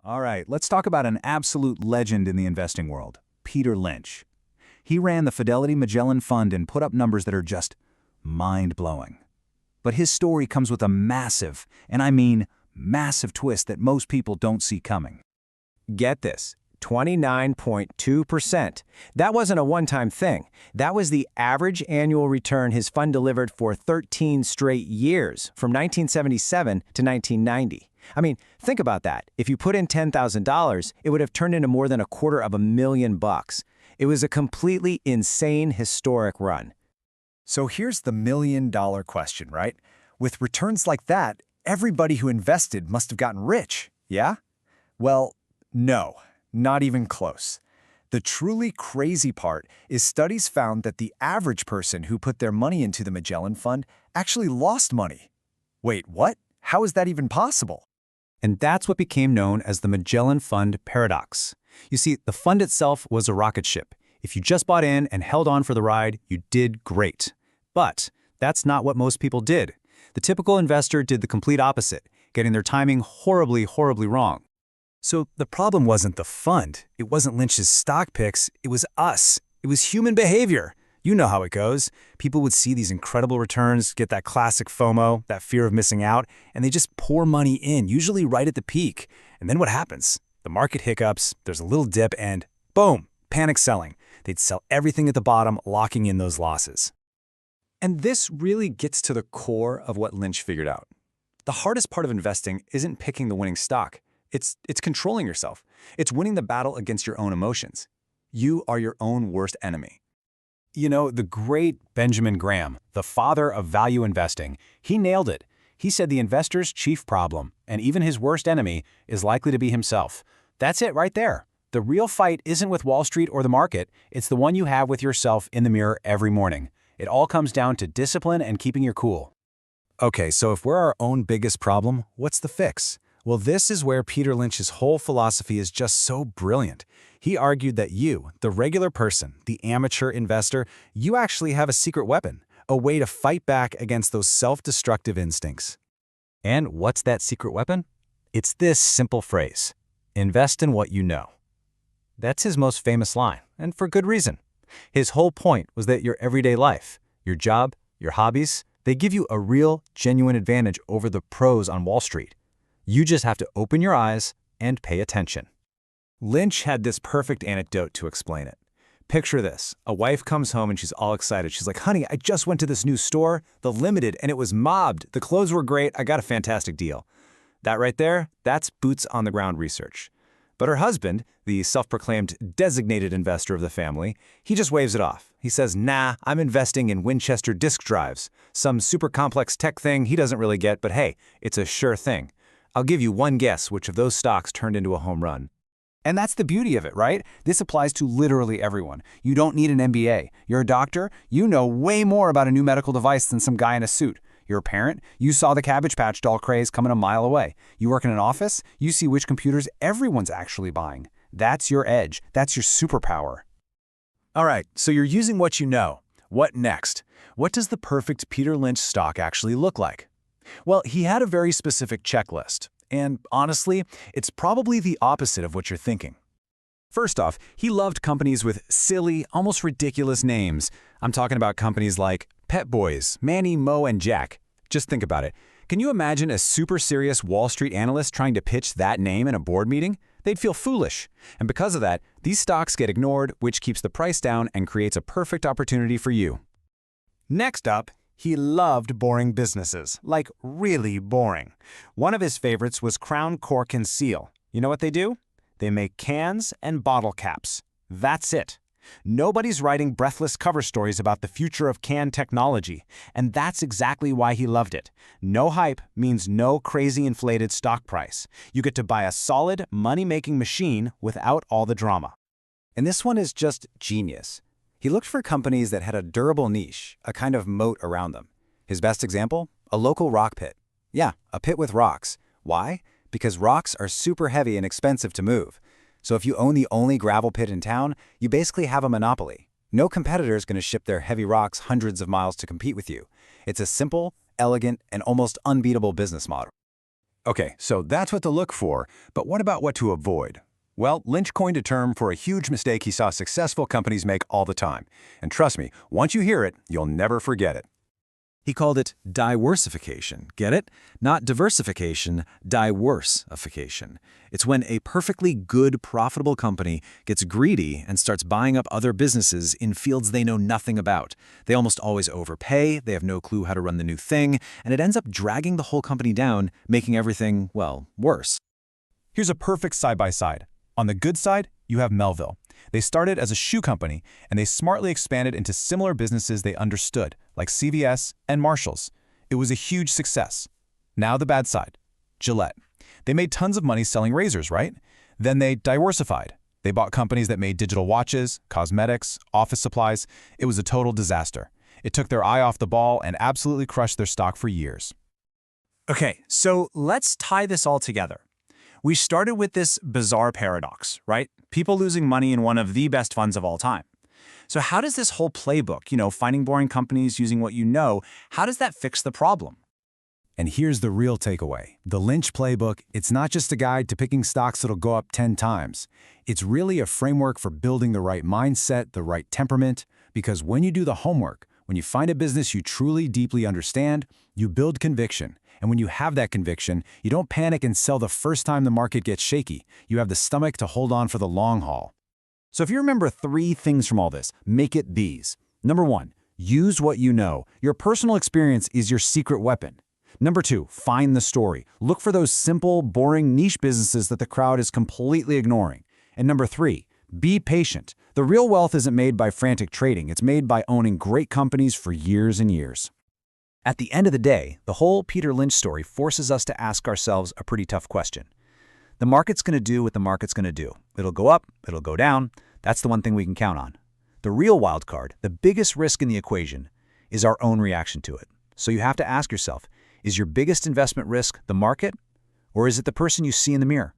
All right, let's talk about an absolute legend in the investing world, Peter Lynch. He ran the Fidelity Magellan Fund and put up numbers that are just mind-blowing. But his story comes with a massive, and I mean massive twist that most people don't see coming. Get this, 29.2%. That wasn't a one-time thing. That was the average annual return his fund delivered for 13 straight years, from 1977 to 1990. I mean, think about that. If you put in $10,000, it would have turned into more than $250,000. It was a completely insane historic run. So here's the million-dollar question, right? With returns like that, everybody who invested must have gotten rich, yeah? Well, no, not even close. The truly crazy part is studies found that the average person who put their money into the Magellan Fund actually lost money. Wait, what? How is that even possible? And that's what became known as the Magellan Fund paradox. You see, the fund itself was a rocket ship. If you just bought in and held on for the ride, you did great. But that's not what most people did. The typical investor did the complete opposite, getting their timing horribly, horribly wrong. So the problem wasn't the fund. It wasn't Lynch's stock picks. It was us. It was human behavior. You know how it goes. People would see these incredible returns, get that classic FOMO, that fear of missing out, and they just pour money in, usually right at the peak. And then what happens? The market hiccups, there's a little dip, and boom, panic selling. They'd sell everything at the bottom, locking in those losses. And this really gets to the core of what Lynch figured out. The hardest part of investing isn't picking the winning stock. It's controlling yourself. It's winning the battle against your own emotions. You are your own worst enemy. You know, the great Benjamin Graham, the father of value investing, he nailed it. He said the investor's chief problem, and even his worst enemy, is likely to be himself. That's it right there. The real fight isn't with Wall Street or the market. It's the one you have with yourself in the mirror every morning. It all comes down to discipline and keeping your cool. Okay, so if we're our own biggest problem, what's the fix? Well, this is where Peter Lynch's whole philosophy is just so brilliant. He argued that you, the regular person, the amateur investor, you actually have a secret weapon, a way to fight back against those self-destructive instincts. And what's that secret weapon? It's this simple phrase: invest in what you know. That's his most famous line, and for good reason. His whole point was that your everyday life, your job, your hobbies, they give you a real, genuine advantage over the pros on Wall Street. You just have to open your eyes and pay attention. Lynch had this perfect anecdote to explain it. Picture this. A wife comes home and she's all excited. She's like, honey, I just went to this new store, the Limited, and it was mobbed. The clothes were great. I got a fantastic deal. That right there, that's boots on the ground research. But her husband, the self-proclaimed designated investor of the family, he just waves it off. He says, nah, I'm investing in Winchester disk drives. Some super complex tech thing he doesn't really get, but hey, it's a sure thing. I'll give you one guess which of those stocks turned into a home run. And that's the beauty of it, right? This applies to literally everyone. You don't need an MBA. You're a doctor, you know way more about a new medical device than some guy in a suit. You're a parent, you saw the Cabbage Patch doll craze coming a mile away. You work in an office, you see which computers everyone's actually buying. That's your edge. That's your superpower. All right, so you're using what you know. What next? What does the perfect Peter Lynch stock actually look like? Well, he had a very specific checklist. And honestly, it's probably the opposite of what you're thinking. First off, he loved companies with silly, almost ridiculous names. I'm talking about companies like Pet Boys, Manny, Mo, and Jack. Just think about it. Can you imagine a super serious Wall Street analyst trying to pitch that name in a board meeting? They'd feel foolish. And because of that, these stocks get ignored, which keeps the price down and creates a perfect opportunity for you. Next up, he loved boring businesses, like really boring. One of his favorites was Crown Cork and Seal. You know what they do? They make cans and bottle caps. That's it. Nobody's writing breathless cover stories about the future of can technology, and that's exactly why he loved it. No hype means no crazy inflated stock price. You get to buy a solid, money-making machine without all the drama. And this one is just genius. He looked for companies that had a durable niche, a kind of moat around them. His best example? A local rock pit. Yeah, a pit with rocks. Why? Because rocks are super heavy and expensive to move. So if you own the only gravel pit in town, you basically have a monopoly. No competitor is going to ship their heavy rocks hundreds of miles to compete with you. It's a simple, elegant, and almost unbeatable business model. Okay, so that's what to look for, but what about what to avoid? Well, Lynch coined a term for a huge mistake he saw successful companies make all the time. And trust me, once you hear it, you'll never forget it. He called it diversification. Get it? Not diversification, diworsification. It's when a perfectly good, profitable company gets greedy and starts buying up other businesses in fields they know nothing about. They almost always overpay, they have no clue how to run the new thing, and it ends up dragging the whole company down, making everything, well, worse. Here's a perfect side-by-side. On the good side, you have Melville. They started as a shoe company, and they smartly expanded into similar businesses they understood, like CVS and Marshalls. It was a huge success. Now the bad side. Gillette. They made tons of money selling razors, right? Then they diversified. They bought companies that made digital watches, cosmetics, office supplies. It was a total disaster. It took their eye off the ball and absolutely crushed their stock for years. Okay, so let's tie this all together. We started with this bizarre paradox, right? People losing money in one of the best funds of all time. So how does this whole playbook, finding boring companies using what you know, how does that fix the problem? And here's the real takeaway. The Lynch playbook, it's not just a guide to picking stocks that'll go up 10 times. It's really a framework for building the right mindset, the right temperament, because when you do the homework, when you find a business you truly deeply understand, you build conviction. And when you have that conviction, you don't panic and sell the first time the market gets shaky. You have the stomach to hold on for the long haul. So if you remember 3 things from all this, make it these. Number 1, use what you know. Your personal experience is your secret weapon. Number 2, find the story. Look for those simple, boring niche businesses that the crowd is completely ignoring. And number 3, be patient. The real wealth isn't made by frantic trading. It's made by owning great companies for years and years. At the end of the day, the whole Peter Lynch story forces us to ask ourselves a pretty tough question. The market's going to do what the market's going to do. It'll go up, it'll go down. That's the one thing we can count on. The real wild card, the biggest risk in the equation, is our own reaction to it. So you have to ask yourself, is your biggest investment risk the market, or is it the person you see in the mirror?